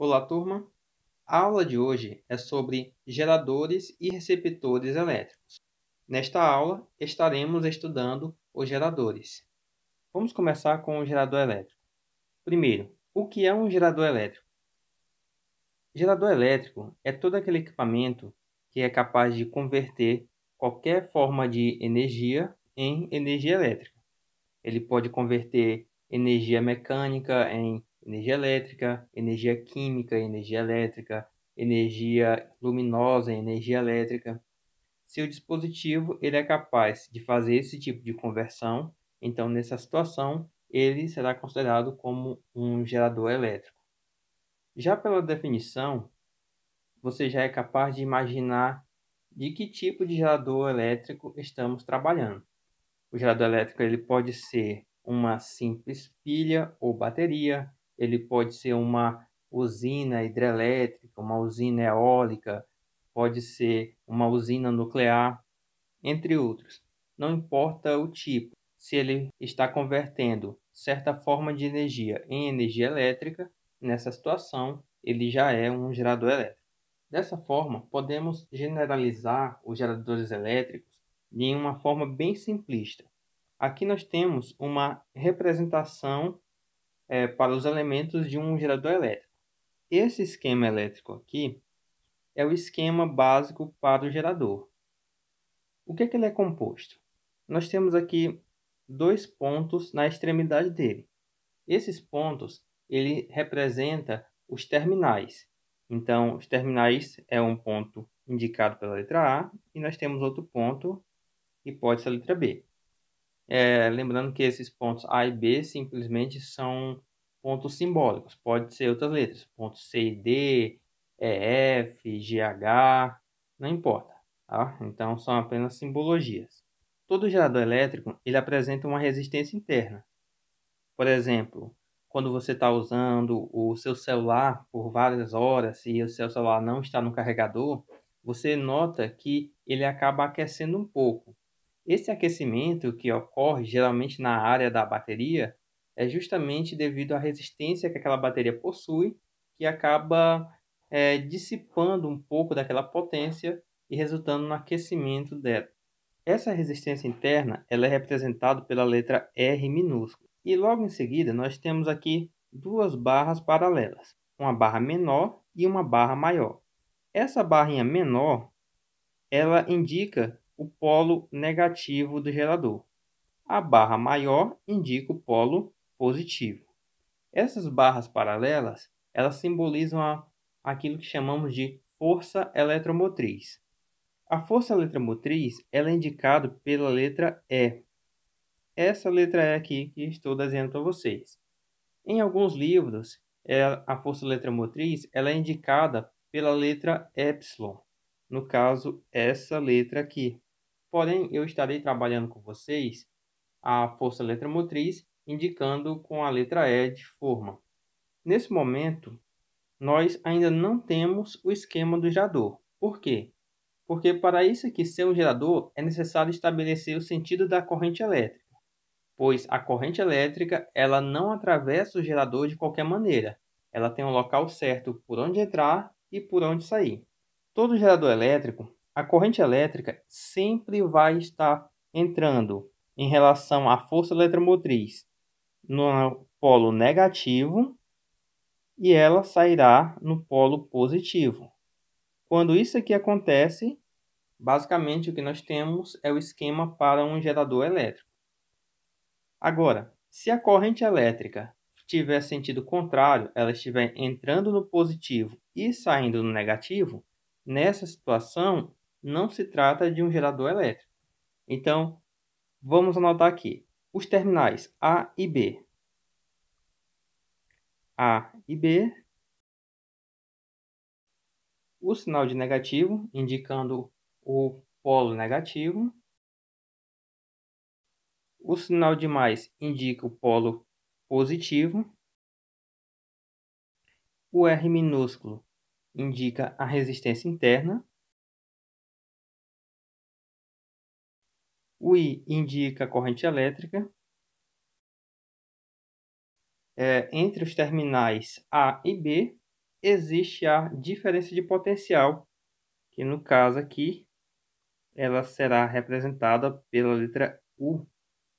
Olá, turma! A aula de hoje é sobre geradores e receptores elétricos. Nesta aula, estaremos estudando os geradores. Vamos começar com o gerador elétrico. Primeiro, o que é um gerador elétrico? Gerador elétrico é todo aquele equipamento que é capaz de converter qualquer forma de energia em energia elétrica. Ele pode converter energia mecânica em energia elétrica, energia química em energia elétrica, energia luminosa em energia elétrica. Se o dispositivo ele é capaz de fazer esse tipo de conversão, então nessa situação ele será considerado como um gerador elétrico. Já pela definição, você já é capaz de imaginar de que tipo de gerador elétrico estamos trabalhando. O gerador elétrico ele pode ser uma simples pilha ou bateria, ele pode ser uma usina hidrelétrica, uma usina eólica, pode ser uma usina nuclear, entre outros. Não importa o tipo, se ele está convertendo certa forma de energia em energia elétrica, nessa situação ele já é um gerador elétrico. Dessa forma, podemos generalizar os geradores elétricos de uma forma bem simplista. Aqui nós temos uma representação para os elementos de um gerador elétrico. Esse esquema elétrico aqui é o esquema básico para o gerador. O que ele é composto? Nós temos aqui dois pontos na extremidade dele. Esses pontos ele representa os terminais. Então, os terminais é um ponto indicado pela letra A e nós temos outro ponto que pode ser a letra B. Lembrando que esses pontos A e B simplesmente são pontos simbólicos. Pode ser outras letras. Pontos C e D, E, F, G, H, não importa. Tá? Então, são apenas simbologias. Todo gerador elétrico ele apresenta uma resistência interna. Por exemplo, quando você está usando o seu celular por várias horas e o seu celular não está no carregador, você nota que ele acaba aquecendo um pouco. Esse aquecimento que ocorre geralmente na área da bateria é justamente devido à resistência que aquela bateria possui, que acaba dissipando um pouco daquela potência e resultando no aquecimento dela. Essa resistência interna ela é representada pela letra R minúscula. E logo em seguida nós temos aqui duas barras paralelas, uma barra menor e uma barra maior. Essa barrinha menor ela indica o polo negativo do gerador. A barra maior indica o polo positivo. Essas barras paralelas, elas simbolizam aquilo que chamamos de força eletromotriz. A força eletromotriz ela é indicada pela letra E. Essa letra E aqui que estou desenhando para vocês. Em alguns livros, a força eletromotriz ela é indicada pela letra Epsilon. No caso, essa letra aqui. Porém, eu estarei trabalhando com vocês a força eletromotriz, indicando com a letra E de forma. Nesse momento, nós ainda não temos o esquema do gerador. Por quê? Porque para isso aqui ser um gerador, é necessário estabelecer o sentido da corrente elétrica, pois a corrente elétrica ela não atravessa o gerador de qualquer maneira. Ela tem um local certo por onde entrar e por onde sair. Todo gerador elétrico, a corrente elétrica sempre vai estar entrando em relação à força eletromotriz no polo negativo e ela sairá no polo positivo. Quando isso aqui acontece, basicamente o que nós temos é o esquema para um gerador elétrico. Agora, se a corrente elétrica tiver sentido contrário, ela estiver entrando no positivo e saindo no negativo, nessa situação não se trata de um gerador elétrico. Então, vamos anotar aqui os terminais A e B. A e B, o sinal de negativo indicando o polo negativo, o sinal de mais indica o polo positivo, o R minúsculo indica a resistência interna, o I indica a corrente elétrica. Entre os terminais A e B, existe a diferença de potencial, que no caso aqui, ela será representada pela letra U,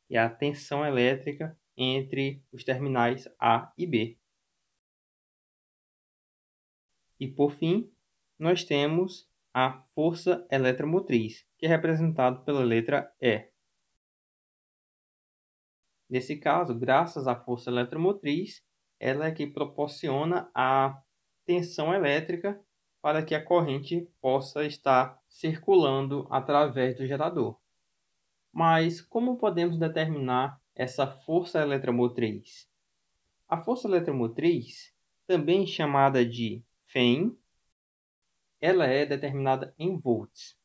que é a tensão elétrica entre os terminais A e B. E por fim, nós temos a força eletromotriz, que é representado pela letra E. Nesse caso, graças à força eletromotriz, ela é que proporciona a tensão elétrica para que a corrente possa estar circulando através do gerador. Mas como podemos determinar essa força eletromotriz? A força eletromotriz, também chamada de Fem, ela é determinada em volts.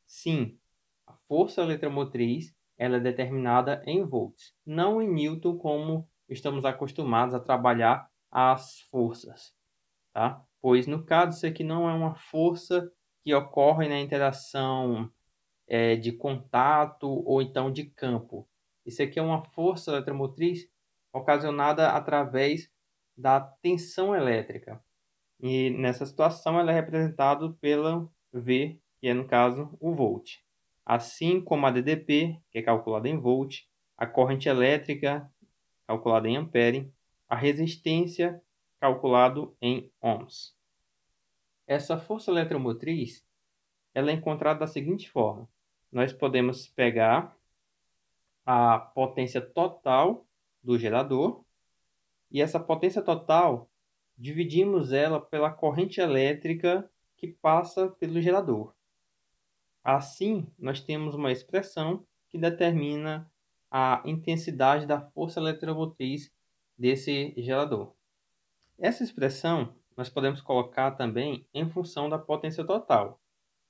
Sim, a força eletromotriz ela é determinada em volts, não em Newton como estamos acostumados a trabalhar as forças, tá? Pois no caso isso aqui não é uma força que ocorre na interação de contato ou então de campo. Isso aqui é uma força eletromotriz ocasionada através da tensão elétrica. E nessa situação ela é representada pela V, que é no caso o volt. Assim como a DDP, que é calculada em volt, a corrente elétrica, calculada em ampere, a resistência, calculado em ohms. Essa força eletromotriz ela é encontrada da seguinte forma. Nós podemos pegar a potência total do gerador e essa potência total dividimos ela pela corrente elétrica que passa pelo gerador. Assim, nós temos uma expressão que determina a intensidade da força eletromotriz desse gerador. Essa expressão nós podemos colocar também em função da potência total.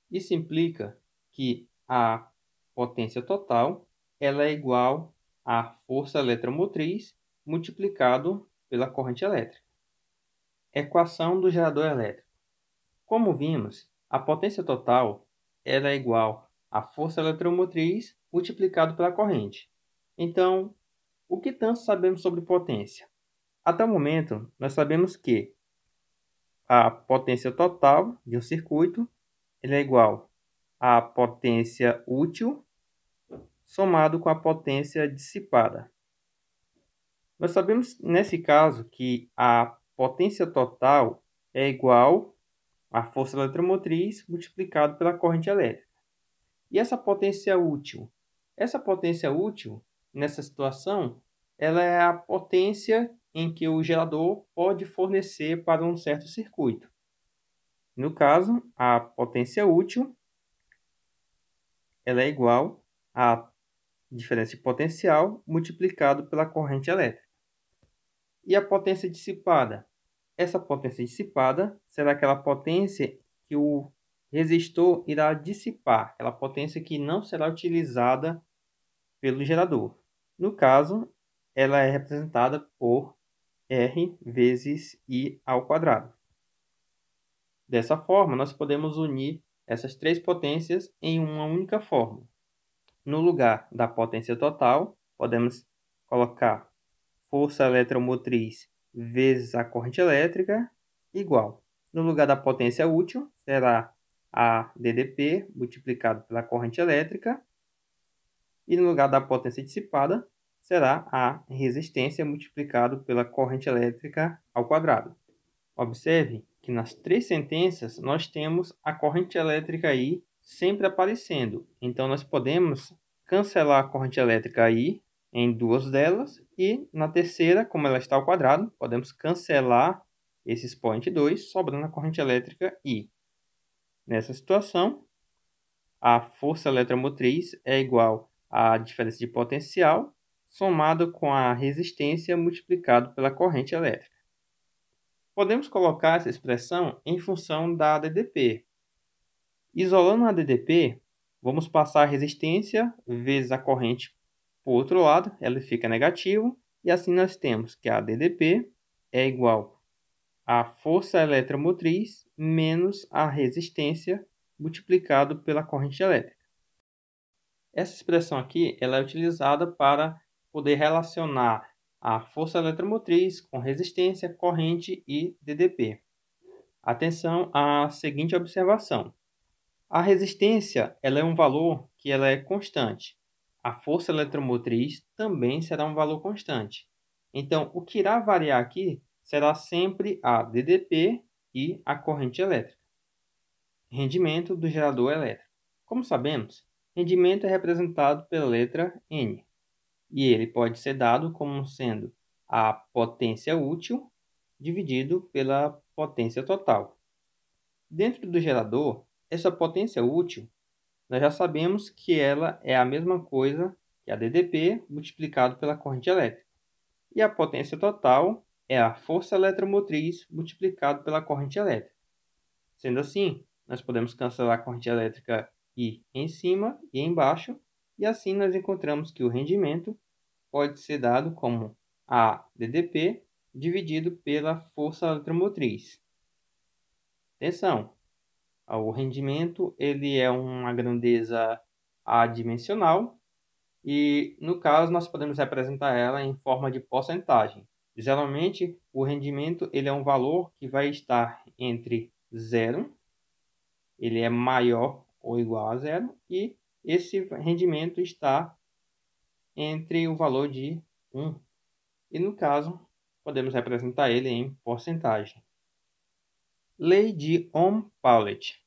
Isso implica que a potência total ela é igual à força eletromotriz multiplicado pela corrente elétrica. Equação do gerador elétrico. Como vimos, a potência total ela é igual à força eletromotriz multiplicado pela corrente. Então, o que tanto sabemos sobre potência? Até o momento, nós sabemos que a potência total de um circuito ele é igual à potência útil somado com a potência dissipada. Nós sabemos, nesse caso, que a potência total é igual à força eletromotriz multiplicado pela corrente elétrica. E essa potência útil? Essa potência útil, nessa situação, ela é a potência em que o gerador pode fornecer para um certo circuito. No caso, a potência útil ela é igual à diferença de potencial multiplicado pela corrente elétrica. E a potência dissipada? Essa potência dissipada será aquela potência que o resistor irá dissipar, aquela potência que não será utilizada pelo gerador. No caso, ela é representada por R vezes I ao quadrado. Dessa forma, nós podemos unir essas três potências em uma única fórmula. No lugar da potência total, podemos colocar força eletromotriz vezes a corrente elétrica igual. No lugar da potência útil, será a DDP multiplicado pela corrente elétrica. E no lugar da potência dissipada, será a resistência multiplicado pela corrente elétrica ao quadrado. Observe que nas três sentenças nós temos a corrente elétrica I sempre aparecendo. Então, nós podemos cancelar a corrente elétrica I em duas delas e na terceira, como ela está ao quadrado, podemos cancelar esse expoente 2, sobrando a corrente elétrica I. Nessa situação, a força eletromotriz é igual à diferença de potencial somado com a resistência multiplicado pela corrente elétrica. Podemos colocar essa expressão em função da DDP. Isolando a DDP, vamos passar a resistência vezes a corrente para o outro lado, ela fica negativo, e assim nós temos que a DDP é igual à força eletromotriz menos a resistência multiplicado pela corrente elétrica. Essa expressão aqui ela é utilizada para poder relacionar a força eletromotriz com resistência, corrente e DDP. Atenção à seguinte observação. A resistência ela é um valor que ela é constante. A força eletromotriz também será um valor constante. Então, o que irá variar aqui será sempre a DDP e a corrente elétrica. Rendimento do gerador elétrico. Como sabemos, rendimento é representado pela letra N, e ele pode ser dado como sendo a potência útil dividido pela potência total. Dentro do gerador, essa potência útil, nós já sabemos que ela é a mesma coisa que a DDP multiplicado pela corrente elétrica. E a potência total é a força eletromotriz multiplicado pela corrente elétrica. Sendo assim, nós podemos cancelar a corrente elétrica I em cima e embaixo, e assim nós encontramos que o rendimento pode ser dado como a DDP dividido pela força eletromotriz. Atenção! O rendimento ele é uma grandeza adimensional e, no caso, nós podemos representar ela em forma de porcentagem. Geralmente, o rendimento ele é um valor que vai estar entre 0, ele é maior ou igual a 0, e esse rendimento está entre o valor de 1. E, no caso, podemos representar ele em porcentagem. Lei de Ohm-Paulet.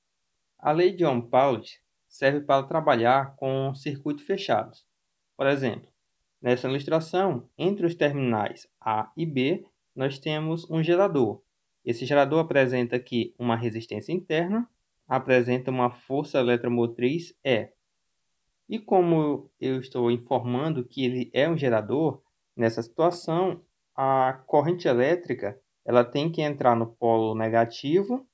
A lei de Ohm-Paulet serve para trabalhar com circuitos fechados. Por exemplo, nessa ilustração, entre os terminais A e B, nós temos um gerador. Esse gerador apresenta aqui uma resistência interna, apresenta uma força eletromotriz E. E como eu estou informando que ele é um gerador, nessa situação, a corrente elétrica ela tem que entrar no polo negativo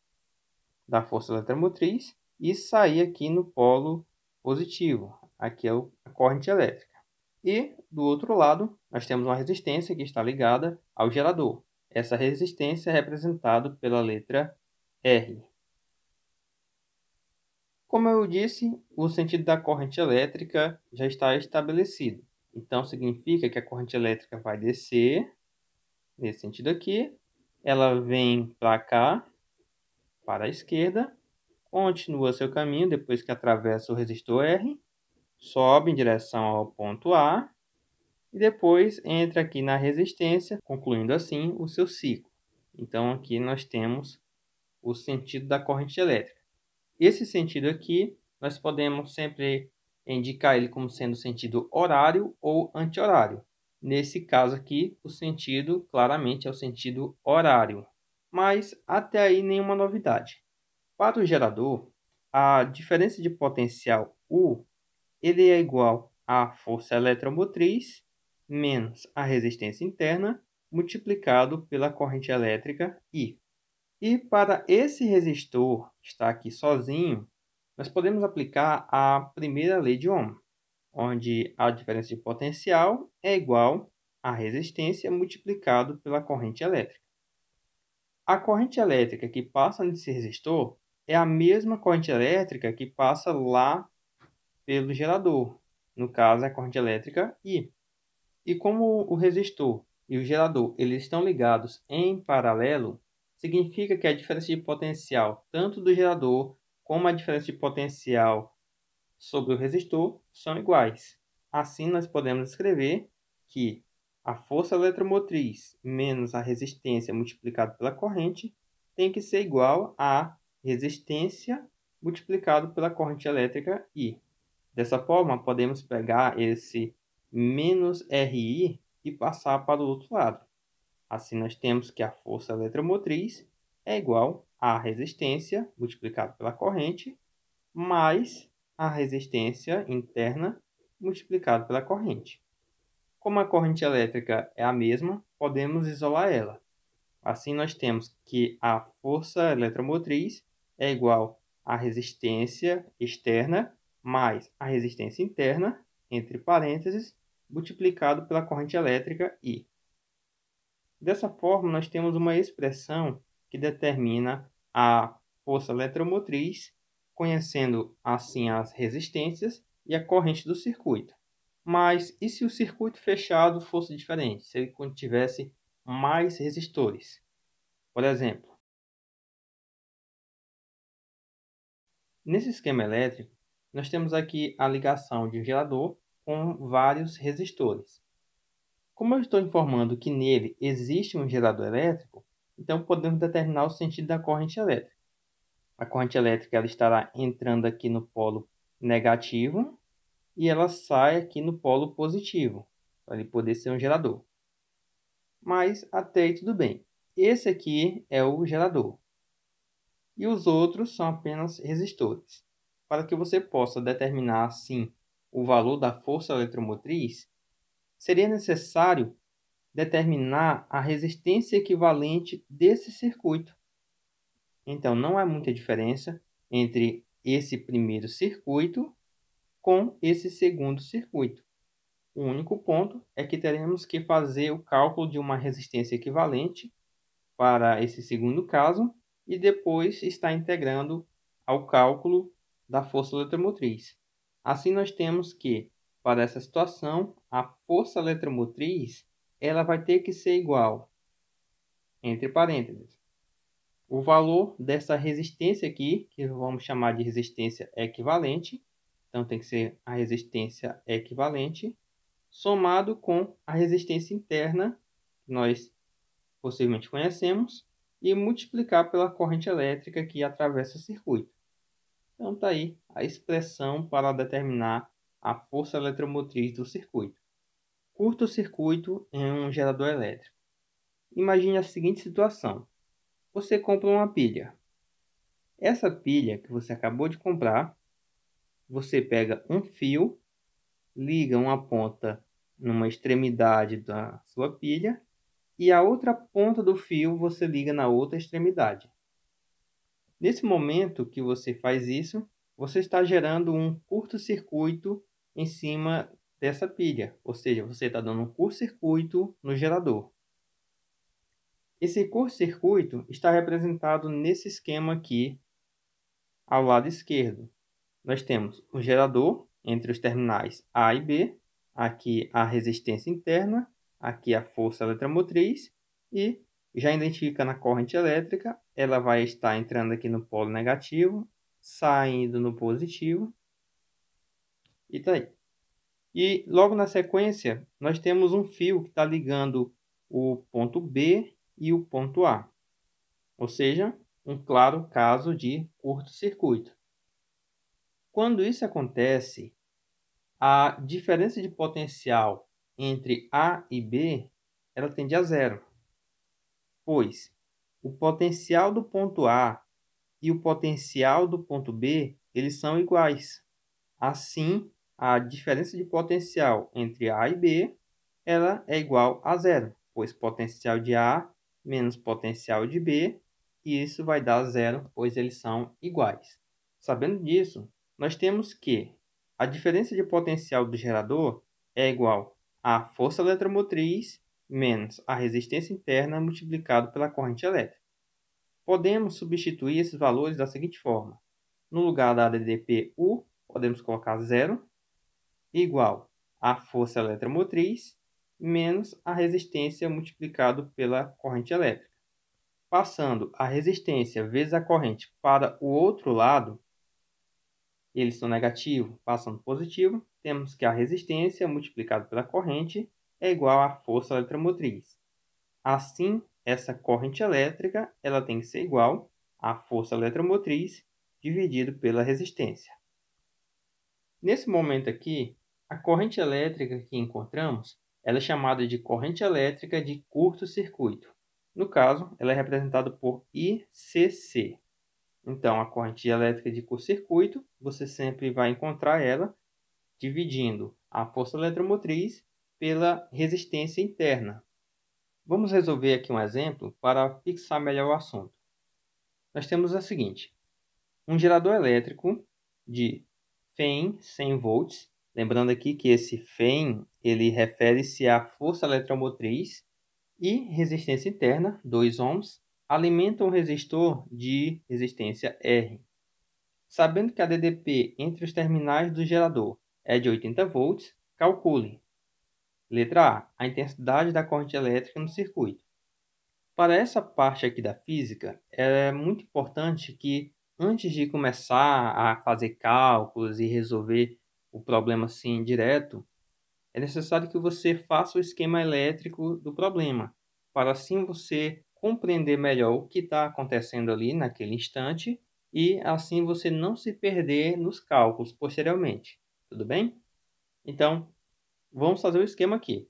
da força eletromotriz e sair aqui no polo positivo. Aqui é a corrente elétrica. E, do outro lado, nós temos uma resistência que está ligada ao gerador. Essa resistência é representada pela letra R. Como eu disse, o sentido da corrente elétrica já está estabelecido. Então, significa que a corrente elétrica vai descer, nesse sentido aqui, ela vem para cá, para a esquerda, continua seu caminho depois que atravessa o resistor R, sobe em direção ao ponto A, e depois entra aqui na resistência, concluindo assim o seu ciclo. Então, aqui nós temos o sentido da corrente elétrica. Esse sentido aqui, nós podemos sempre indicar ele como sendo sentido horário ou anti-horário. Nesse caso aqui, o sentido claramente é o sentido horário. Mas até aí nenhuma novidade. Para o gerador, a diferença de potencial U ele é igual à força eletromotriz menos a resistência interna multiplicado pela corrente elétrica I. E para esse resistor que está aqui sozinho, nós podemos aplicar a primeira lei de Ohm, onde a diferença de potencial é igual à resistência multiplicado pela corrente elétrica. A corrente elétrica que passa nesse resistor é a mesma corrente elétrica que passa lá pelo gerador, no caso a corrente elétrica I. E como o resistor e o gerador eles estão ligados em paralelo, significa que a diferença de potencial tanto do gerador como a diferença de potencial sobre o resistor são iguais. Assim, nós podemos escrever que a força eletromotriz menos a resistência multiplicado pela corrente tem que ser igual à resistência multiplicado pela corrente elétrica I. Dessa forma, podemos pegar esse menos RI e passar para o outro lado. Assim, nós temos que a força eletromotriz é igual à resistência multiplicado pela corrente mais a resistência interna multiplicado pela corrente. Como a corrente elétrica é a mesma, podemos isolar ela. Assim, nós temos que a força eletromotriz é igual à resistência externa mais a resistência interna, entre parênteses, multiplicado pela corrente elétrica I. Dessa forma, nós temos uma expressão que determina a força eletromotriz, conhecendo assim as resistências e a corrente do circuito. Mas e se o circuito fechado fosse diferente? Se ele tivesse mais resistores? Por exemplo, Nesse esquema elétrico, nós temos aqui a ligação de um gerador com vários resistores. Como eu estou informando que nele existe um gerador elétrico, então podemos determinar o sentido da corrente elétrica. A corrente elétrica ela estará entrando aqui no polo negativo e ela sai aqui no polo positivo, para ele poder ser um gerador. Mas até aí tudo bem. Esse aqui é o gerador. E os outros são apenas resistores. Para que você possa determinar, assim, o valor da força eletromotriz, seria necessário determinar a resistência equivalente desse circuito. Então, não há muita diferença entre esse primeiro circuito com esse segundo circuito. O único ponto é que teremos que fazer o cálculo de uma resistência equivalente para esse segundo caso e depois estar integrando ao cálculo da força eletromotriz. Assim, nós temos que, para essa situação, a força eletromotriz ela vai ter que ser igual, entre parênteses, o valor dessa resistência aqui, que vamos chamar de resistência equivalente, então tem que ser a resistência equivalente, somado com a resistência interna, que nós possivelmente conhecemos, e multiplicar pela corrente elétrica que atravessa o circuito. Então está aí a expressão para determinar a força eletromotriz do circuito. Curto-circuito em um gerador elétrico. Imagine a seguinte situação. Você compra uma pilha. Essa pilha que você acabou de comprar, você pega um fio, liga uma ponta numa extremidade da sua pilha e a outra ponta do fio você liga na outra extremidade. Nesse momento que você faz isso, você está gerando um curto-circuito em cima dessa pilha, ou seja, você está dando um curto-circuito no gerador. Esse curto-circuito está representado nesse esquema aqui ao lado esquerdo. Nós temos o gerador entre os terminais A e B, aqui a resistência interna, aqui a força eletromotriz e já identificando a corrente elétrica, ela vai estar entrando aqui no polo negativo, saindo no positivo e tá aí. E logo na sequência, nós temos um fio que está ligando o ponto B e o ponto A, ou seja, um claro caso de curto-circuito. Quando isso acontece, a diferença de potencial entre A e B ela tende a zero, pois o potencial do ponto A e o potencial do ponto B eles são iguais. Assim, a diferença de potencial entre A e B ela é igual a zero, pois potencial de A menos potencial de B, e isso vai dar zero, pois eles são iguais. Sabendo disso, nós temos que a diferença de potencial do gerador é igual à força eletromotriz menos a resistência interna multiplicado pela corrente elétrica. Podemos substituir esses valores da seguinte forma. No lugar da ADP-U, podemos colocar zero, igual à força eletromotriz menos a resistência multiplicado pela corrente elétrica. Passando a resistência vezes a corrente para o outro lado, eles são negativos, passando positivo, temos que a resistência multiplicada pela corrente é igual à força eletromotriz. Assim, essa corrente elétrica ela tem que ser igual à força eletromotriz dividido pela resistência. Nesse momento aqui, a corrente elétrica que encontramos ela é chamada de corrente elétrica de curto-circuito. No caso, ela é representada por ICC. Então, a corrente elétrica de curto-circuito, você sempre vai encontrar ela dividindo a força eletromotriz pela resistência interna. Vamos resolver aqui um exemplo para fixar melhor o assunto. Nós temos a seguinte: um gerador elétrico de FEM 100 volts. Lembrando aqui que esse FEM ele refere-se à força eletromotriz e resistência interna, 2 ohms, alimenta um resistor de resistência R. Sabendo que a DDP entre os terminais do gerador é de 80 volts, calcule. Letra A. A intensidade da corrente elétrica no circuito. Para essa parte aqui da física, é muito importante que antes de começar a fazer cálculos e resolver o problema assim direto, é necessário que você faça o esquema elétrico do problema, para assim você compreender melhor o que está acontecendo ali naquele instante e assim você não se perder nos cálculos posteriormente. Tudo bem? Então, vamos fazer o esquema aqui.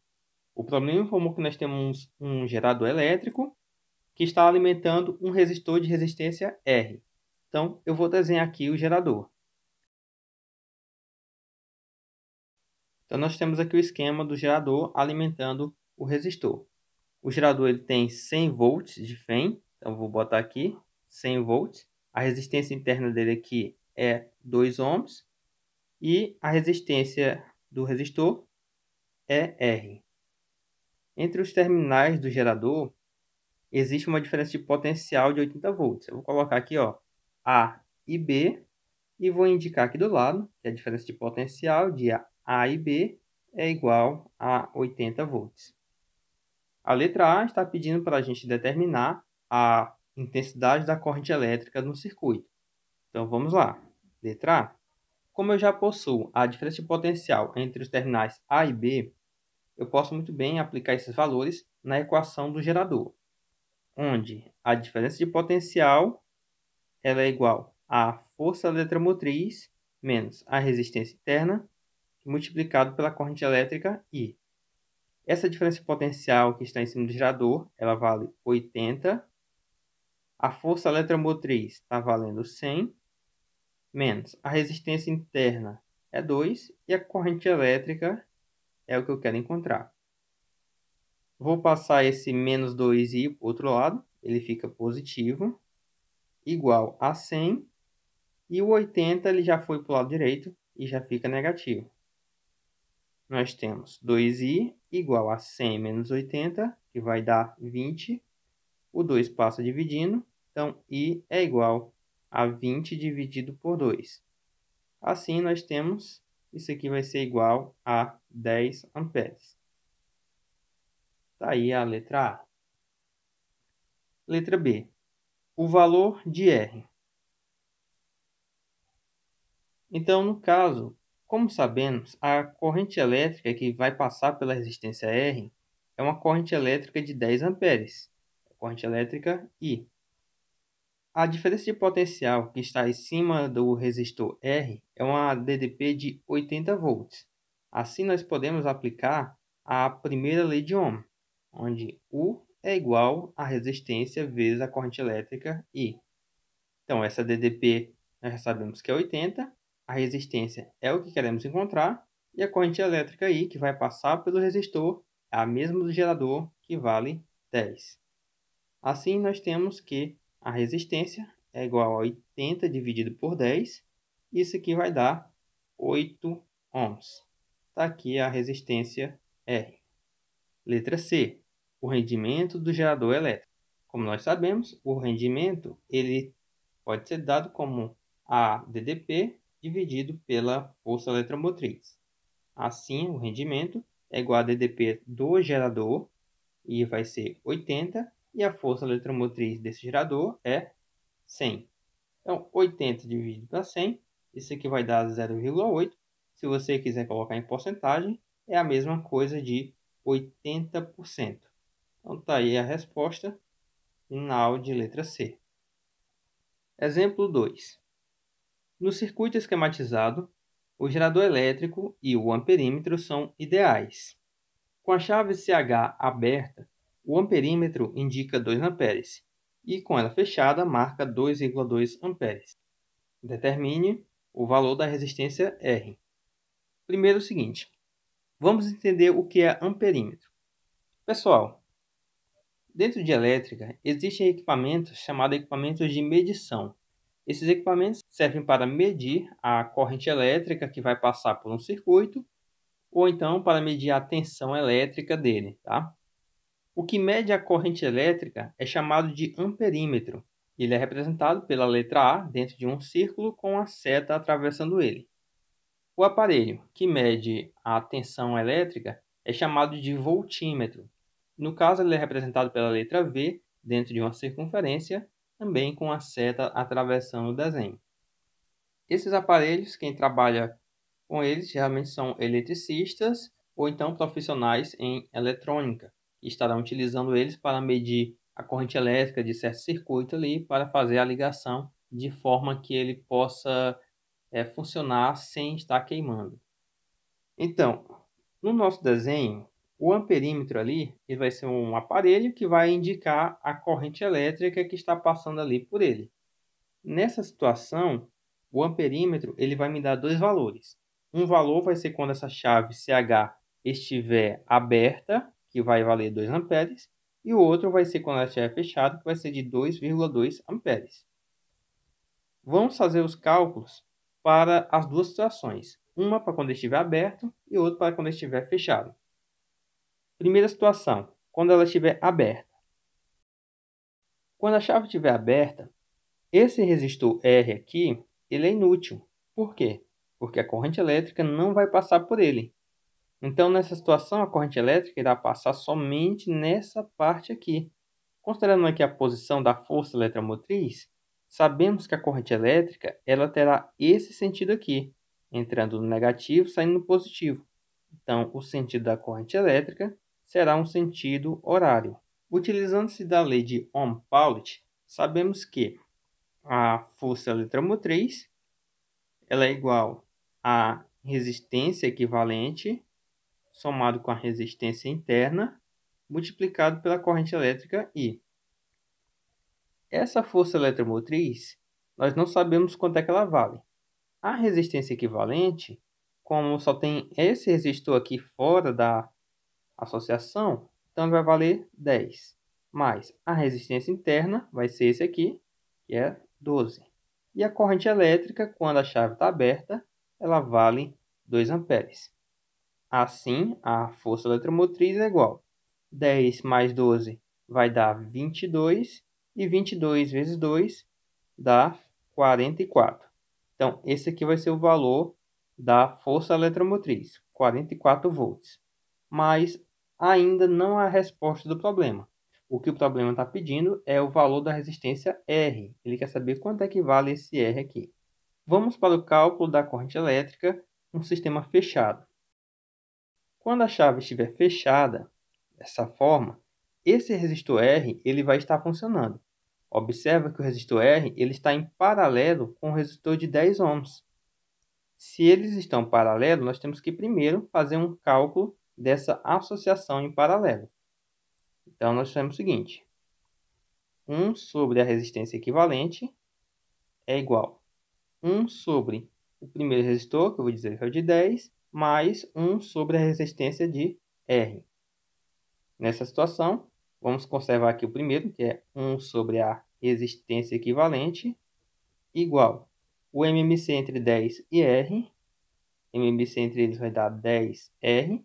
O problema informou que nós temos um gerador elétrico que está alimentando um resistor de resistência R. Então, eu vou desenhar aqui o gerador. Então, nós temos aqui o esquema do gerador alimentando o resistor. O gerador ele tem 100 volts de FEM, então vou botar aqui 100 volts. A resistência interna dele aqui é 2 ohms e a resistência do resistor é R. Entre os terminais do gerador existe uma diferença de potencial de 80 volts. Eu vou colocar aqui, ó, A e B e vou indicar aqui do lado que a diferença de potencial de A e B é igual a 80 volts. A letra A está pedindo para a gente determinar a intensidade da corrente elétrica no circuito. Então vamos lá. Letra A. Como eu já possuo a diferença de potencial entre os terminais A e B, eu posso muito bem aplicar esses valores na equação do gerador, onde a diferença de potencial ela é igual à força eletromotriz menos a resistência interna multiplicado pela corrente elétrica I. Essa diferença de potencial que está em cima do gerador, ela vale 80. A força eletromotriz está valendo 100, menos a resistência interna é 2 e a corrente elétrica é o que eu quero encontrar. Vou passar esse menos 2i para o outro lado, ele fica positivo, igual a 100, e o 80 ele já foi para o lado direito e já fica negativo. Nós temos 2i igual a 100 menos 80, que vai dar 20. O 2 passa dividindo, então I é igual a 20 dividido por 2. Assim, nós temos, isso aqui vai ser igual a 10 amperes. Está aí a letra A. Letra B. O valor de R. Então, no caso, como sabemos, a corrente elétrica que vai passar pela resistência R é uma corrente elétrica de 10 amperes. A corrente elétrica I. A diferença de potencial que está em cima do resistor R é uma DDP de 80 volts. Assim, nós podemos aplicar a primeira lei de Ohm, onde U é igual à resistência vezes a corrente elétrica I. Então, essa DDP nós já sabemos que é 80, a resistência é o que queremos encontrar, e a corrente elétrica I, que vai passar pelo resistor, é a mesma do gerador, que vale 10. Assim, nós temos que a resistência é igual a 80 dividido por 10. Isso aqui vai dar 8 ohms. Está aqui a resistência R. Letra C. O rendimento do gerador elétrico. Como nós sabemos, o rendimento ele pode ser dado como a DDP dividido pela força eletromotriz. Assim, o rendimento é igual a DDP do gerador, e vai ser 80, e a força eletromotriz desse gerador é 100. Então, 80 dividido para 100, isso aqui vai dar 0,8. Se você quiser colocar em porcentagem, é a mesma coisa de 80%. Então, está aí a resposta final de letra C. Exemplo 2. No circuito esquematizado, o gerador elétrico e o amperímetro são ideais. Com a chave CH aberta, o amperímetro indica 2 amperes e com ela fechada marca 2,2 amperes. Determine o valor da resistência R. Primeiro o seguinte, vamos entender o que é amperímetro. Pessoal, dentro de elétrica existem equipamentos chamados equipamentos de medição. Esses equipamentos servem para medir a corrente elétrica que vai passar por um circuito ou então para medir a tensão elétrica dele, tá? O que mede a corrente elétrica é chamado de amperímetro. Ele é representado pela letra A dentro de um círculo com a seta atravessando ele. O aparelho que mede a tensão elétrica é chamado de voltímetro. No caso, ele é representado pela letra V dentro de uma circunferência também com a seta atravessando o desenho. Esses aparelhos, quem trabalha com eles geralmente são eletricistas ou então profissionais em eletrônica, que estarão utilizando eles para medir a corrente elétrica de certo circuito ali para fazer a ligação de forma que ele possa funcionar sem estar queimando. Então, no nosso desenho, o amperímetro ali ele vai ser um aparelho que vai indicar a corrente elétrica que está passando ali por ele. Nessa situação, o amperímetro ele vai me dar dois valores. Um valor vai ser quando essa chave CH estiver aberta, que vai valer 2 amperes, e o outro vai ser quando ela estiver fechada, que vai ser de 2,2 amperes. Vamos fazer os cálculos para as duas situações. Uma para quando estiver aberto e outra para quando estiver fechado. Primeira situação, quando ela estiver aberta. Quando a chave estiver aberta, esse resistor R aqui, ele é inútil. Por quê? Porque a corrente elétrica não vai passar por ele. Então, nessa situação, a corrente elétrica irá passar somente nessa parte aqui. Considerando aqui a posição da força eletromotriz, sabemos que a corrente elétrica ela terá esse sentido aqui, entrando no negativo, saindo no positivo. Então, o sentido da corrente elétrica será um sentido horário. Utilizando-se da lei de Ohm-Paulit, sabemos que a força eletromotriz ela é igual à resistência equivalente somado com a resistência interna multiplicado pela corrente elétrica I. Essa força eletromotriz, nós não sabemos quanto é que ela vale. A resistência equivalente, como só tem esse resistor aqui fora da associação, então vai valer 10. Mais a resistência interna vai ser esse aqui, que é 12. E a corrente elétrica, quando a chave está aberta, ela vale 2 amperes. Assim, a força eletromotriz é igual. 10 mais 12 vai dar 22. E 22 vezes 2 dá 44. Então, esse aqui vai ser o valor da força eletromotriz, 44 volts. Mas ainda não há a resposta do problema. O que o problema está pedindo é o valor da resistência R. Ele quer saber quanto é que vale esse R aqui. Vamos para o cálculo da corrente elétrica num sistema fechado. Quando a chave estiver fechada, dessa forma, esse resistor R ele vai estar funcionando. Observa que o resistor R ele está em paralelo com o resistor de 10 ohms. Se eles estão paralelos, nós temos que primeiro fazer um cálculo dessa associação em paralelo. Então, nós temos o seguinte. 1 sobre a resistência equivalente é igual a 1 sobre o primeiro resistor, que eu vou dizer que é o de 10, mais 1 sobre a resistência de R. Nessa situação, vamos conservar aqui o primeiro, que é 1 sobre a resistência equivalente, igual o MMC entre 10 e R. MMC entre eles vai dar 10R.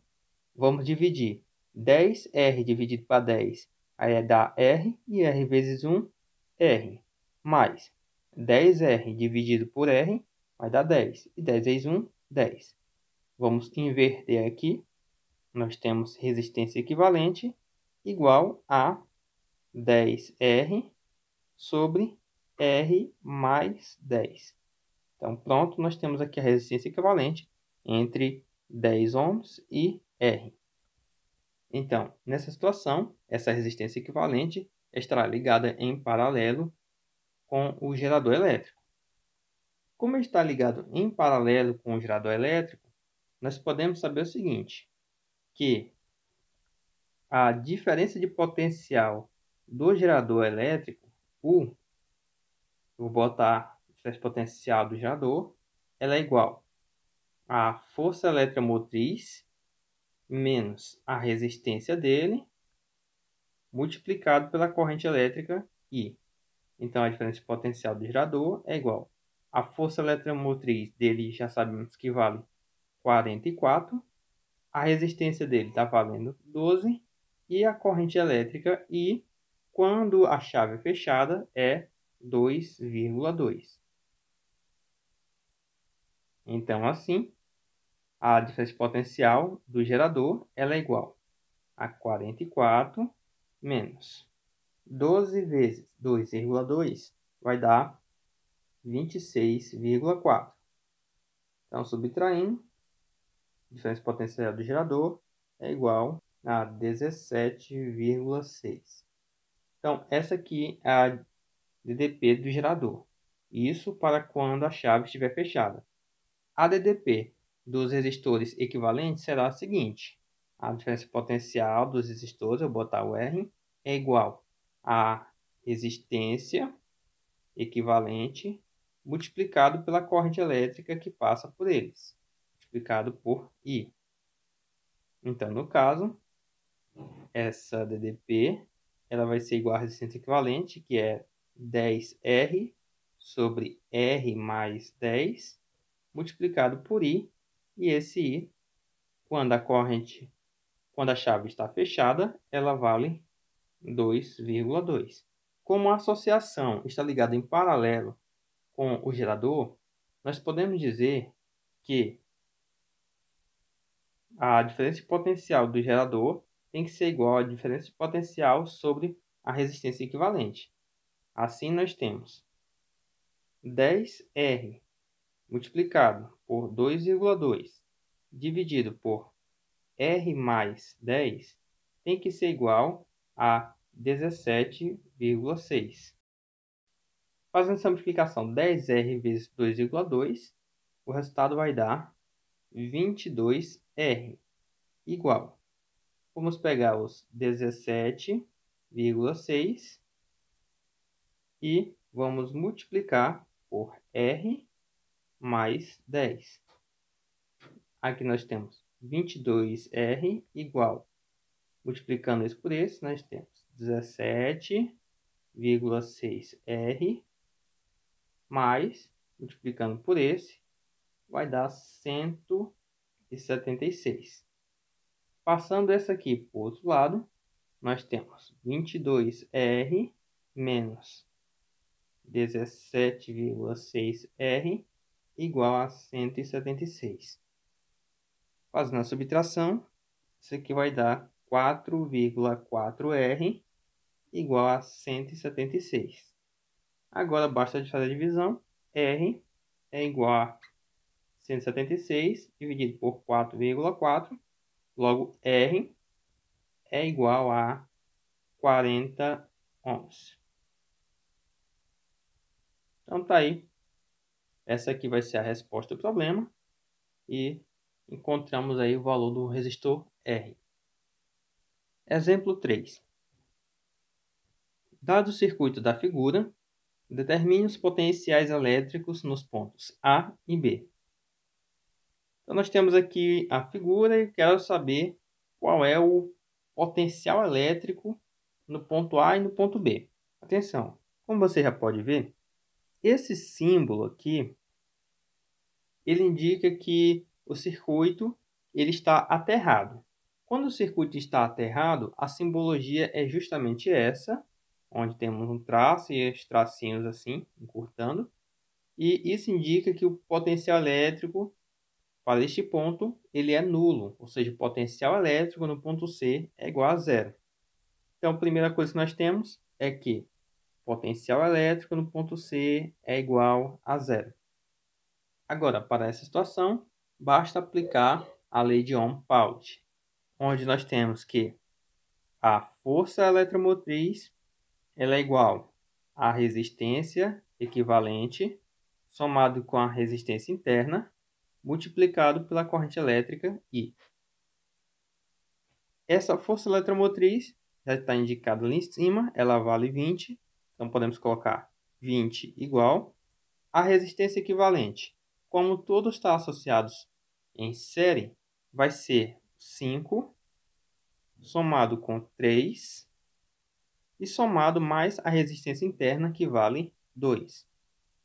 Vamos dividir 10R dividido para 10, aí dá R, e R vezes 1, R. Mais 10R dividido por R, vai dar 10. E 10 vezes 1, 10. Vamos inverter aqui. Nós temos resistência equivalente igual a 10R sobre R mais 10. Então, pronto, nós temos aqui a resistência equivalente entre 10 ohms e R. Então, nessa situação, essa resistência equivalente estará ligada em paralelo com o gerador elétrico. Como está ligado em paralelo com o gerador elétrico, nós podemos saber o seguinte, que a diferença de potencial do gerador elétrico, U, vou botar a diferença de potencial do gerador, ela é igual à força eletromotriz menos a resistência dele, multiplicado pela corrente elétrica I. Então, a diferença de potencial do gerador é igual à força eletromotriz dele, já sabemos que vale 44, a resistência dele está valendo 12, e a corrente elétrica I, quando a chave é fechada, é 2,2. Então, assim, a diferença de potencial do gerador ela é igual a 44 menos 12 vezes 2,2 vai dar 26,4. Então, subtraindo, a diferença potencial do gerador é igual a 17,6. Então, essa aqui é a DDP do gerador. Isso para quando a chave estiver fechada. A DDP dos resistores equivalentes será a seguinte. A diferença potencial dos resistores, eu vou botar o R, é igual a resistência equivalente multiplicado pela corrente elétrica que passa por eles, multiplicado por I. Então, no caso, essa DDP ela vai ser igual à resistência equivalente, que é 10R sobre R mais 10, multiplicado por I. E esse I, quando a chave está fechada, ela vale 2,2. Como a associação está ligada em paralelo com o gerador, nós podemos dizer que a diferença potencial do gerador tem que ser igual à diferença potencial sobre a resistência equivalente. Assim, nós temos 10R multiplicado por 2,2 dividido por R mais 10 tem que ser igual a 17,6. Fazendo essa multiplicação, 10R vezes 2,2, o resultado vai dar 22R igual. Vamos pegar os 17,6 e vamos multiplicar por R mais 10. Aqui nós temos 22R igual. Multiplicando isso por esse, nós temos 17,6R mais, multiplicando por esse, vai dar 176. Passando essa aqui para o outro lado, nós temos 22R menos 17,6R igual a 176. Fazendo a subtração, isso aqui vai dar 4,4R igual a 176. Agora basta fazer a divisão. R é igual a 176 dividido por 4,4. Logo, R é igual a 40 ohms. Então, tá aí. Essa aqui vai ser a resposta do problema. E encontramos aí o valor do resistor R. Exemplo 3. Dado o circuito da figura, determine os potenciais elétricos nos pontos A e B. Então, nós temos aqui a figura e quero saber qual é o potencial elétrico no ponto A e no ponto B. Atenção, como você já pode ver, esse símbolo aqui, ele indica que o circuito ele está aterrado. Quando o circuito está aterrado, a simbologia é justamente essa, onde temos um traço e os tracinhos assim, encurtando. E isso indica que o potencial elétrico para este ponto ele é nulo, ou seja, o potencial elétrico no ponto C é igual a zero. Então, a primeira coisa que nós temos é que o potencial elétrico no ponto C é igual a zero. Agora, para essa situação, basta aplicar a lei de Ohm-Paulit, onde nós temos que a força eletromotriz ela é igual à resistência equivalente somado com a resistência interna multiplicado pela corrente elétrica I. Essa força eletromotriz já está indicada ali em cima, ela vale 20, então podemos colocar 20 igual a resistência equivalente. Como todos estão associados em série, vai ser 5 somado com 3 e somado mais a resistência interna, que vale 2,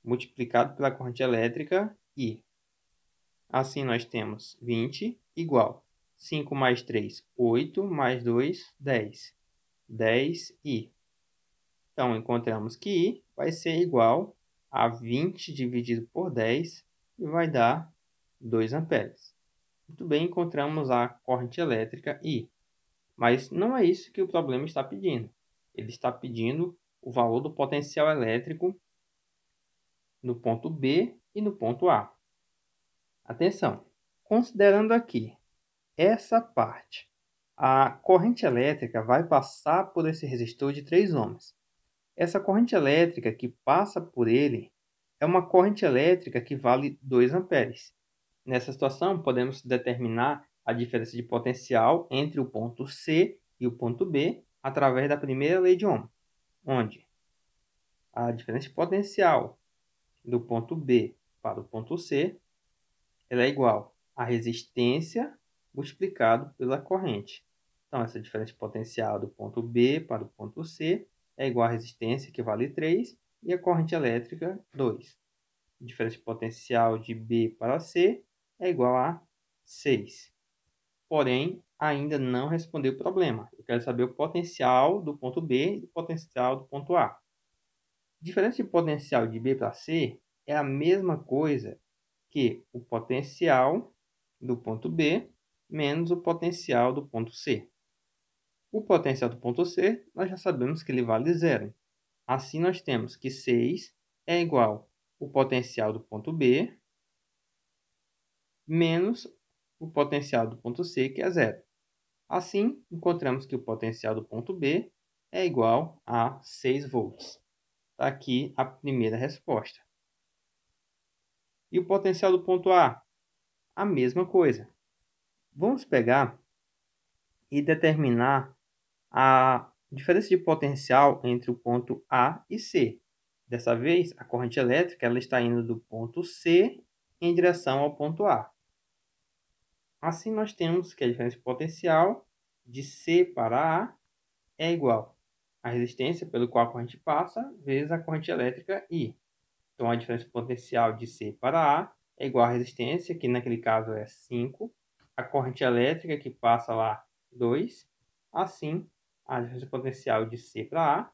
multiplicado pela corrente elétrica I. Assim, nós temos 20 igual 5 mais 3, 8, mais 2, 10. 10I. Então, encontramos que I vai ser igual a 20 dividido por 10 e vai dar 2 amperes. Muito bem, encontramos a corrente elétrica I. Mas não é isso que o problema está pedindo. Ele está pedindo o valor do potencial elétrico no ponto B e no ponto A. Atenção! Considerando aqui essa parte, a corrente elétrica vai passar por esse resistor de 3 ohms. Essa corrente elétrica que passa por ele é uma corrente elétrica que vale 2 amperes. Nessa situação, podemos determinar a diferença de potencial entre o ponto C e o ponto B através da primeira lei de Ohm, onde a diferença de potencial do ponto B para o ponto C ela é igual à resistência multiplicado pela corrente. Então, essa diferença de potencial do ponto B para o ponto C é igual à resistência, que vale 3, e a corrente elétrica, 2. A diferença de potencial de B para C é igual a 6. Porém, ainda não respondeu o problema. Eu quero saber o potencial do ponto B e o potencial do ponto A. A diferença de potencial de B para C é a mesma coisa que o potencial do ponto B menos o potencial do ponto C. O potencial do ponto C, nós já sabemos que ele vale 0. Assim, nós temos que 6 é igual ao potencial do ponto B menos o potencial do ponto C, que é 0. Assim, encontramos que o potencial do ponto B é igual a 6 volts. Está aqui a primeira resposta. E o potencial do ponto A? A mesma coisa. Vamos pegar e determinar a diferença de potencial entre o ponto A e C. Dessa vez, a corrente elétrica ela está indo do ponto C em direção ao ponto A. Assim, nós temos que a diferença de potencial de C para A é igual à resistência pelo qual a corrente passa vezes a corrente elétrica I. Então, a diferença de potencial de C para A é igual à resistência, que naquele caso é 5, a corrente elétrica que passa lá 2. Assim, a diferença de potencial de C para A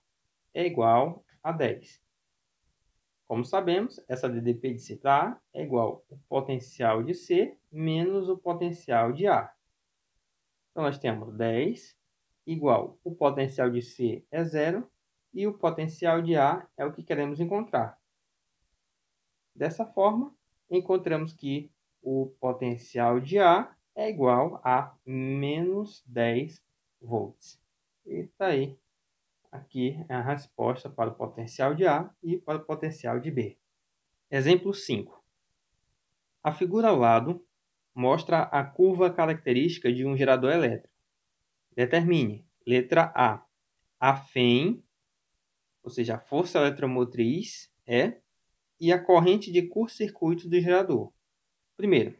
é igual a 10. Como sabemos, essa DDP de C para A é igual ao potencial de C menos o potencial de A. Então, nós temos 10 igual o potencial de C é 0 e o potencial de A é o que queremos encontrar. Dessa forma, encontramos que o potencial de A é igual a menos 10 volts. E está aí. Aqui é a resposta para o potencial de A e para o potencial de B. Exemplo 5. A figura ao lado mostra a curva característica de um gerador elétrico. Determine, letra A, a FEM, ou seja, a força eletromotriz, e a corrente de curto-circuito do gerador. Primeiro,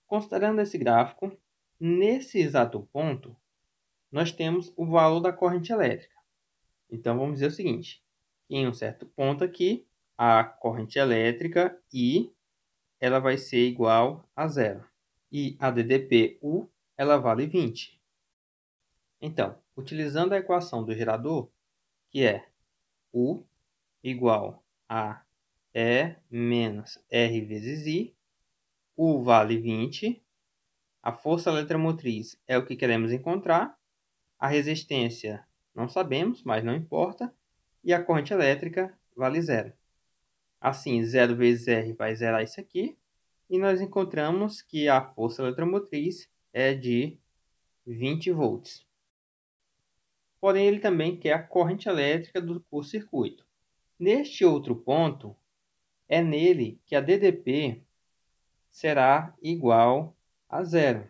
considerando esse gráfico, nesse exato ponto, nós temos o valor da corrente elétrica. Então, vamos dizer o seguinte, em um certo ponto aqui, a corrente elétrica I ela vai ser igual a 0. E a DDP-U ela vale 20. Então, utilizando a equação do gerador, que é U igual a E menos R vezes I, U vale 20, a força eletromotriz é o que queremos encontrar, a resistência não sabemos, mas não importa, e a corrente elétrica vale 0. Assim, 0 vezes R vai zerar isso aqui, e nós encontramos que a força eletromotriz é de 20 volts. Porém, ele também quer a corrente elétrica do curto-circuito. Neste outro ponto, é nele que a DDP será igual a 0.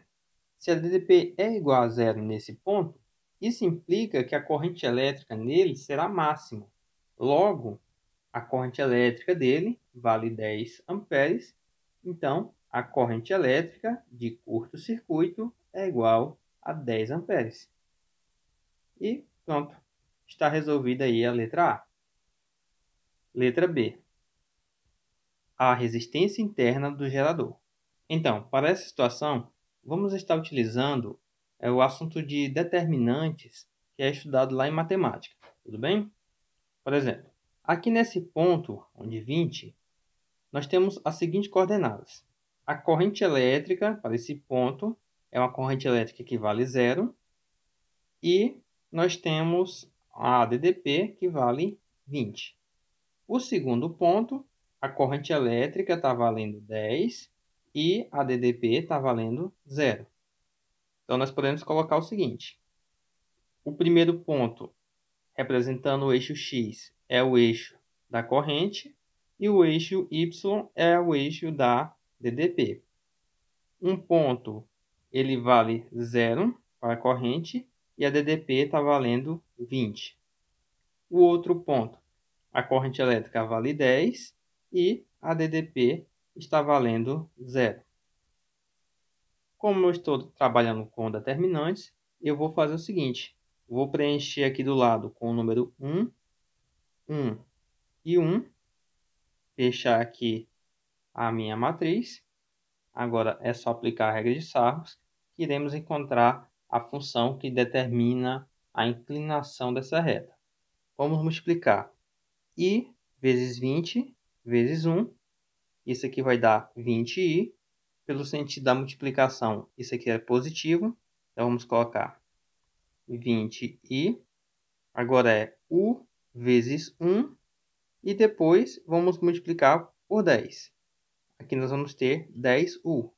Se a DDP é igual a 0 nesse ponto, isso implica que a corrente elétrica nele será máxima. Logo, a corrente elétrica dele vale 10 amperes. Então, a corrente elétrica de curto-circuito é igual a 10 amperes. E pronto, está resolvida aí a letra A. Letra B. A resistência interna do gerador. Então, para essa situação, vamos estar utilizando o assunto de determinantes que é estudado lá em matemática. Tudo bem? Por exemplo, aqui nesse ponto, onde 20, nós temos as seguintes coordenadas. A corrente elétrica para esse ponto é uma corrente elétrica que vale 0. E nós temos a DDP, que vale 20. O segundo ponto, a corrente elétrica está valendo 10 e a DDP está valendo 0. Então, nós podemos colocar o seguinte. O primeiro ponto, representando o eixo X, é o eixo da corrente e o eixo Y é o eixo da DDP. Um ponto, ele vale 0 para a corrente e a DDP está valendo 20. O outro ponto, a corrente elétrica vale 10 e a DDP está valendo 0. Como eu estou trabalhando com determinantes, eu vou fazer o seguinte. Vou preencher aqui do lado com o número 1, 1 e 1. Fechar aqui a minha matriz. Agora é só aplicar a regra de Sarros, que iremos encontrar a função que determina a inclinação dessa reta. Vamos multiplicar i vezes 20 vezes 1. Isso aqui vai dar 20i. Pelo sentido da multiplicação, isso aqui é positivo. Então, vamos colocar 20i. Agora é u vezes 1. E depois, vamos multiplicar por 10. Aqui nós vamos ter 10u.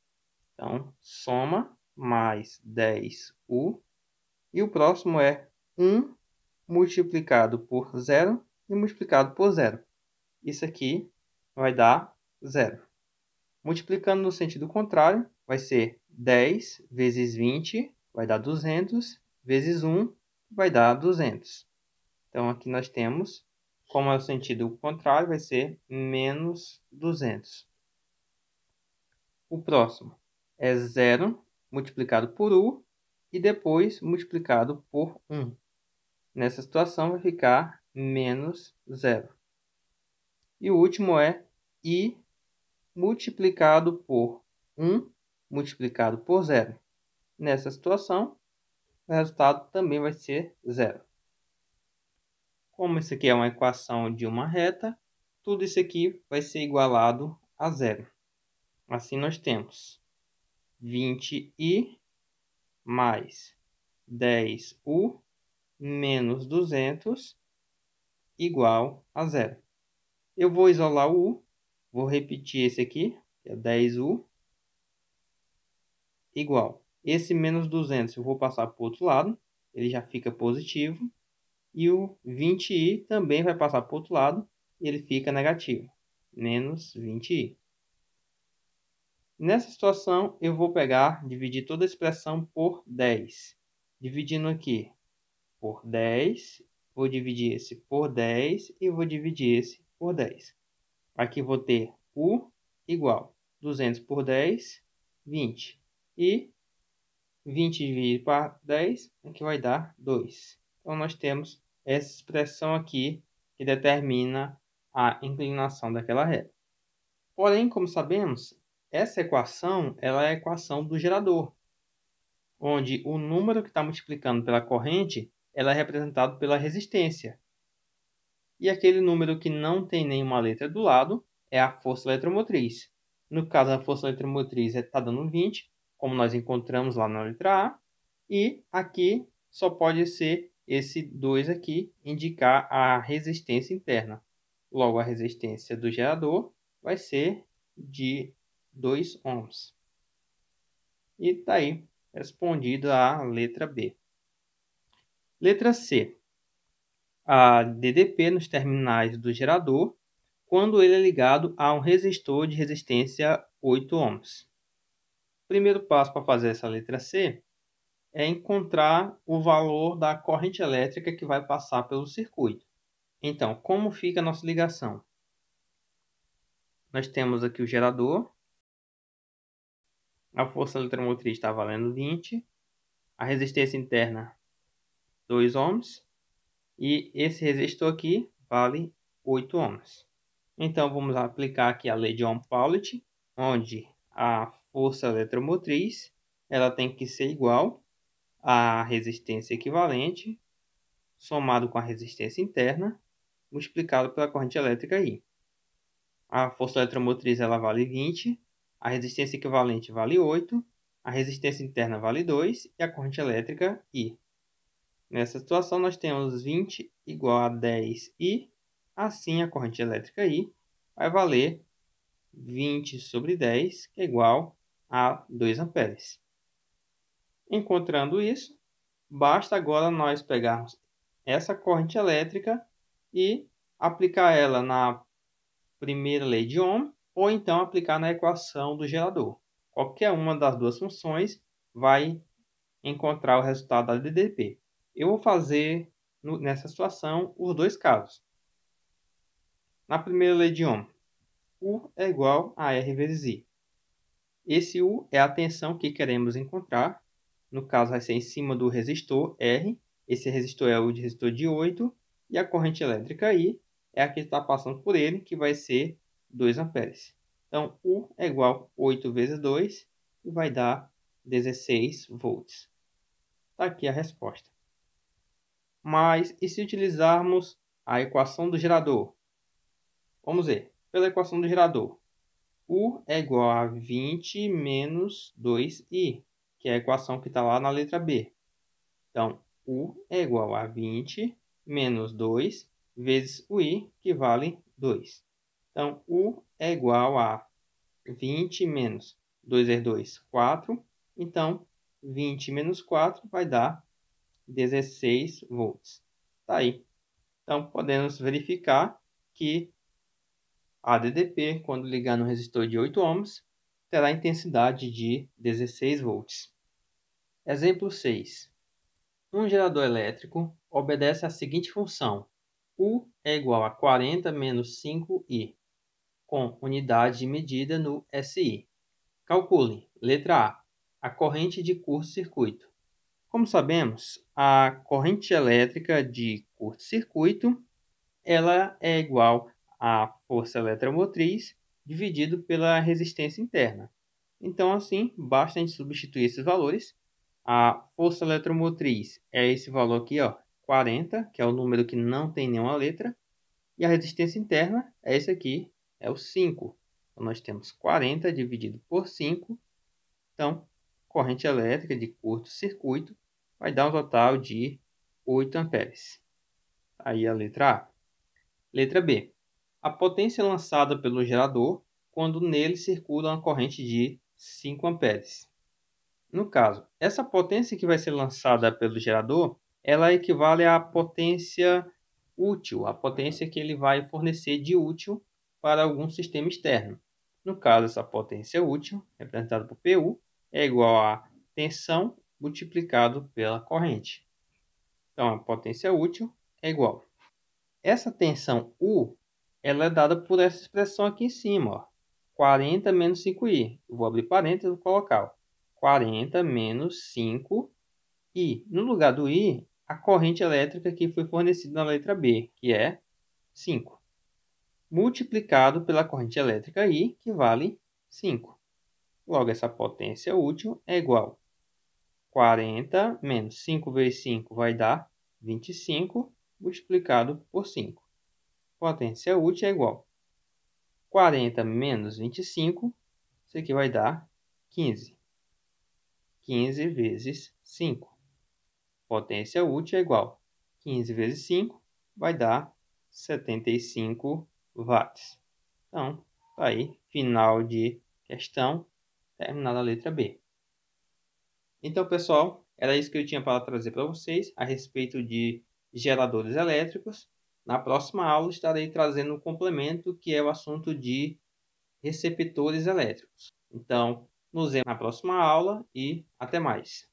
Então, soma mais 10u. E o próximo é 1 multiplicado por 0 e multiplicado por 0. Isso aqui vai dar 0. Multiplicando no sentido contrário, vai ser 10 vezes 20, vai dar 200, vezes 1, vai dar 200. Então, aqui nós temos, como é o sentido contrário, vai ser menos 200. O próximo é 0 multiplicado por u e depois multiplicado por 1. Nessa situação, vai ficar menos 0. E o último é i multiplicado por 1 multiplicado por 0. Nessa situação, o resultado também vai ser 0. Como isso aqui é uma equação de uma reta, tudo isso aqui vai ser igualado a 0. Assim, nós temos 20i mais 10u menos 200 igual a 0. Eu vou isolar o u. Vou repetir esse aqui, que é 10u, igual. Esse menos 200 eu vou passar para o outro lado, ele já fica positivo. E o 20i também vai passar para o outro lado, e ele fica negativo, menos 20i. Nessa situação, eu vou dividir toda a expressão por 10. Dividindo aqui por 10, vou dividir esse por 10 e vou dividir esse por 10. Aqui vou ter u igual 200 por 10, 20. E 20 dividido por 10, aqui vai dar 2. Então, nós temos essa expressão aqui que determina a inclinação daquela reta. Porém, como sabemos, essa equação ela é a equação do gerador, onde o número que está multiplicando pela corrente ela é representado pela resistência. E aquele número que não tem nenhuma letra do lado é a força eletromotriz. No caso, a força eletromotriz está dando 20, como nós encontramos lá na letra A. E aqui só pode ser esse 2 aqui, indicar a resistência interna. Logo, a resistência do gerador vai ser de 2 ohms. E está aí respondida a letra B. Letra C. A DDP nos terminais do gerador, quando ele é ligado a um resistor de resistência 8 ohms. O primeiro passo para fazer essa letra C é encontrar o valor da corrente elétrica que vai passar pelo circuito. Então, como fica a nossa ligação? Nós temos aqui o gerador. A força eletromotriz está valendo 20. A resistência interna 2 ohms. E esse resistor aqui vale 8 ohms. Então, vamos aplicar aqui a lei de Ohm-Paulit, onde a força eletromotriz ela tem que ser igual à resistência equivalente, somado com a resistência interna, multiplicado pela corrente elétrica I. A força eletromotriz ela vale 20, a resistência equivalente vale 8, a resistência interna vale 2 e a corrente elétrica I. Nessa situação, nós temos 20 igual a 10I, assim a corrente elétrica I vai valer 20 sobre 10, que é igual a 2 amperes. Encontrando isso, basta agora nós pegarmos essa corrente elétrica e aplicar ela na primeira lei de Ohm, ou então aplicar na equação do gerador. Qualquer uma das duas funções vai encontrar o resultado da DDP. Eu vou fazer, nessa situação, os dois casos. Na primeira lei de Ohm, U é igual a R vezes I. Esse U é a tensão que queremos encontrar. No caso, vai ser em cima do resistor R. Esse resistor é o resistor de 8. E a corrente elétrica I é a que está passando por ele, que vai ser 2 amperes. Então, U é igual a 8 vezes 2 e vai dar 16 volts. Está aqui a resposta. Mas e se utilizarmos a equação do gerador? Vamos ver. Pela equação do gerador, U é igual a 20 menos 2I, que é a equação que está lá na letra B. Então, U é igual a 20 menos 2 vezes o I, que vale 2. Então, U é igual a 20 menos 2 vezes 2, 4. Então, 20 menos 4 vai dar 16 volts. Tá aí. Então, podemos verificar que a DDP, quando ligar no resistor de 8 ohms, terá intensidade de 16 volts. Exemplo 6. Um gerador elétrico obedece à seguinte função. U é igual a 40 menos 5I, com unidade de medida no SI. Calcule, letra A corrente de curto-circuito. Como sabemos, a corrente elétrica de curto-circuito ela é igual à força eletromotriz dividido pela resistência interna. Então, assim, basta a gente substituir esses valores. A força eletromotriz é esse valor aqui, ó, 40, que é o número que não tem nenhuma letra. E a resistência interna é esse aqui, é o 5. Então, nós temos 40 dividido por 5. Então, corrente elétrica de curto-circuito vai dar um total de 8 amperes. Aí a letra A. Letra B. A potência lançada pelo gerador quando nele circula uma corrente de 5 amperes. No caso, essa potência que vai ser lançada pelo gerador, ela equivale à potência útil, a potência que ele vai fornecer de útil para algum sistema externo. No caso, essa potência útil, representada por PU, é igual a tensão multiplicado pela corrente. Então, a potência útil é igual. Essa tensão U, ela é dada por essa expressão aqui em cima, ó. 40 menos 5I. Eu vou abrir parênteses e vou colocar, ó, 40 menos 5I. No lugar do I, a corrente elétrica que foi fornecida na letra B, que é 5. Multiplicado pela corrente elétrica I, que vale 5. Logo, essa potência útil é igual a 40 menos 5 vezes 5 vai dar 25, multiplicado por 5. Potência útil é igual a 40 menos 25, isso aqui vai dar 15. 15 vezes 5. Potência útil é igual a 15 vezes 5, vai dar 75 watts. Então, tá aí, final de questão, terminada a letra B. Então, pessoal, era isso que eu tinha para trazer para vocês a respeito de geradores elétricos. Na próxima aula estarei trazendo um complemento que é o assunto de receptores elétricos. Então, nos vemos na próxima aula e até mais.